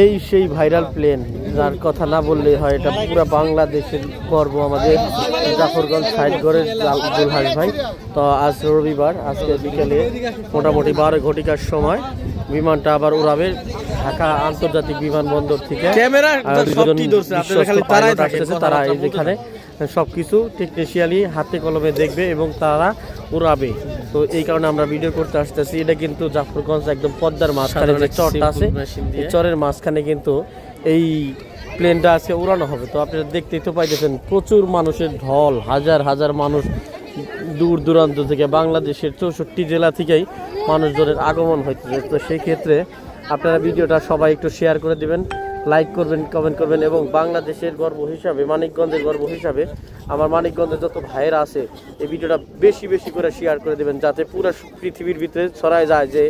এই সেই viral plane যার কথা না বললেই হয়, এটা পুরো বাংলাদেশের গর্ব আমাদের জাফরগঞ্জ সাইডগড়ের জুলহাস ভাই। তো আজ রবিবার, আজকে বিকেলে মোটামুটি 12 ঘটিকার সময় বিমানটা আবার উড়াবে ঢাকা আন্তর্জাতিক বিমানবন্দর থেকে। তারা যেখানে সবকিছু টেকনিশিয়ালি হাতে কলমে দেখবে এবং তারা উড়াবে। তো এই কারণে আমরা ভিডিও করতে আসতেছি। এটা কিন্তু জাফরগঞ্জ একদম পদ্মার মাঝখানে যে চরটা আছে, এই চরের মাঝখানে কিন্তু এই প্লেনটা আজকে উড়ানো হবে। তো আপনারা দেখতেই তো পাইতেছেন প্রচুর মানুষের ঢল, হাজার হাজার মানুষ দূর দূরান্ত থেকে, বাংলাদেশের 64 জেলা থেকেই মানুষজনের আগমন হইতেছে। তো সেই ক্ষেত্রে আপনারা ভিডিওটা সবাই একটু শেয়ার করে দিবেন, লাইক করবেন, কমেন্ট করবেন এবং বাংলাদেশের গর্ব হিসাবে, মানিকগঞ্জের গর্ব হিসাবে আমার মানিকগঞ্জের যত ভাইয়েরা আছে এই ভিডিওটা বেশি বেশি করে শেয়ার করে দেবেন, যাতে পুরো পৃথিবীর ভিতরে ছড়ায় যায় যে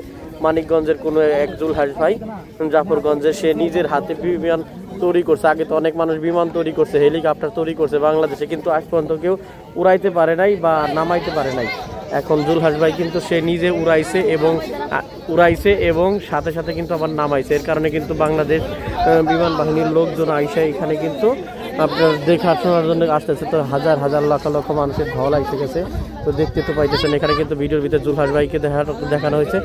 মানিকগঞ্জের কোনো এক জুলহাস ভাই জাফরগঞ্জে সে নিজের হাতে বিমান তৈরি করছে। আগে তো অনেক মানুষ বিমান তৈরি করছে, হেলিকপ্টার তৈরি করছে বাংলাদেশে, কিন্তু আজ পর্যন্ত কেউ উড়াইতে পারে নাই বা নামাইতে পারে নাই। এখন জুলহাস ভাই কিন্তু সে নিজে উড়াইছে এবং সাথে সাথে কিন্তু আবার নামাইছে। এর কারণে কিন্তু বাংলাদেশ বিমান বাহিনীর লোকজন আইসা এখানে কিন্তু আপনার দেখাশোনার জন্য আসতেছে। তো হাজার হাজার লক্ষ লক্ষ মানুষের ঢল আইসে গেছে। তো দেখতে তো পাইতেছেন এখানে কিন্তু ভিডিওর ভিতরে জুলহাস ভাইকে দেখানো হয়েছে।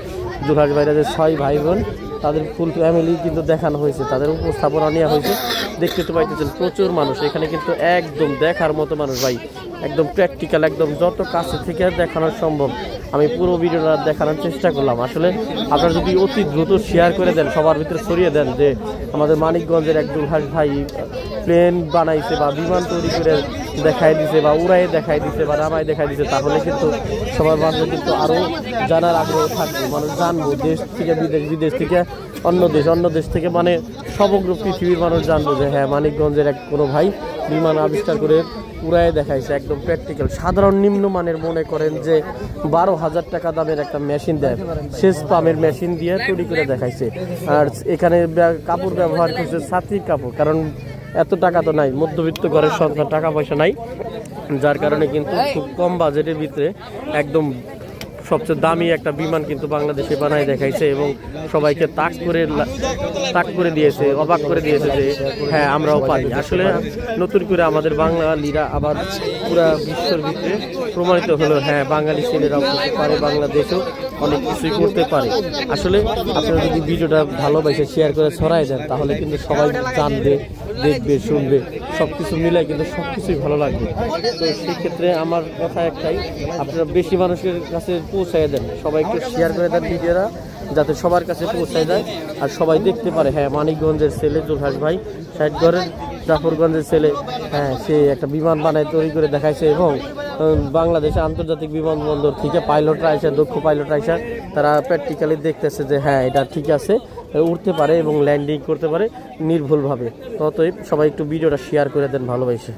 জুলহাস ভাইরা যে 6 ভাই বোন, তাদের ফুল ফ্যামিলি কিন্তু দেখানো হয়েছে, তাদের উপস্থাপনা নেওয়া হয়েছে। দেখতে তো পাইতেছেন প্রচুর মানুষ এখানে, কিন্তু একদম দেখার মতো মানুষ ভাই, একদম প্র্যাকটিক্যাল, একদম যত কাছে থেকে দেখানো সম্ভব আমি পুরো ভিডিওটা দেখানোর চেষ্টা করলাম। আসলে আপনারা যদি অতি দ্রুত শেয়ার করে দেন, সবার ভিতরে ছড়িয়ে দেন যে আমাদের মানিকগঞ্জের এক জুলহাস ভাই প্লেন বানাইছে বা বিমান তৈরি করে দেখাই দিছে বা উড়াইয়ে দেখাই দিছে বা নামাই দেখাই দিছে, তাহলে কিন্তু সবার মাঝে কিন্তু আরও জানার আগ্রহ থাকবে, মানুষ জানবো। দেশ থেকে বিদেশ থেকে অন্য দেশ থেকে মানে সমগ্র পৃথিবীর মানুষ জানবো যে হ্যাঁ মানিকগঞ্জের এক কোনো ভাই বিমান আবিষ্কার করে উড়াইয়ে দেখাইছে, একদম প্র্যাকটিক্যাল। সাধারণ নিম্নমানের মনে করেন যে 12,000 টাকা দামের একটা মেশিন দেয়, সেচ পাম্পের মেশিন দিয়ে তৈরি করে দেখাইছে। আর এখানে কাপড় ব্যবহার করছে ছাতির কাপড়, কারণ এত টাকা তো নাই, মধ্যবিত্ত ঘরের সন্তান, টাকা পয়সা নাই, যার কারণে কিন্তু খুব কম বাজেটের ভিতরে একদম সবচেয়ে দামি একটা বিমান কিন্তু বাংলাদেশে বানাই দেখাইছে এবং সবাইকে তাক করে দিয়েছে, অবাক করে দিয়েছে যে হ্যাঁ আমরাও পারি। আসলে নতুন করে আমাদের বাঙালিরা আবার পুরা বিশ্বের ভিতরে প্রমাণিত হলো, হ্যাঁ বাঙালি ছেলেরাও করতে পারে, বাংলাদেশেও অনেক কিছুই করতে পারে। আসলে আপনারা যদি ভিডিওটা ভালোবাসে শেয়ার করে ছড়াই দেন, তাহলে কিন্তু সবাই জানবে, দেখবে, শুনবে, সব কিছু মিলাই কিন্তু সব কিছুই ভালো লাগবে। তো সেক্ষেত্রে আমার কথা একটাই, আপনারা বেশি মানুষের কাছে পৌঁছায় দেন, সবাই একটু শেয়ার করে দেন ভিডিওটা, যাতে সবার কাছে পৌঁছায় যায় আর সবাই দেখতে পারে হ্যাঁ মানিকগঞ্জের ছেলে জুলহাস ভাই, সাইডগড়ের জাফরগঞ্জের ছেলে, হ্যাঁ সে একটা বিমান বানায় তৈরি করে দেখাইছে এবং বাংলাদেশে আন্তর্জাতিক বিমানবন্দর থেকে পাইলটরা আসে, দক্ষ পাইলটরা আসে, তারা প্র্যাকটিক্যালি দেখতেছে যে হ্যাঁ এটা ঠিক আছে, উঠতে পারে এবং ল্যান্ডিং করতে পারে নির্ভুলভাবে। অতএব সবাই একটু ভিডিওটা শেয়ার করে দেন ভালোবাসে।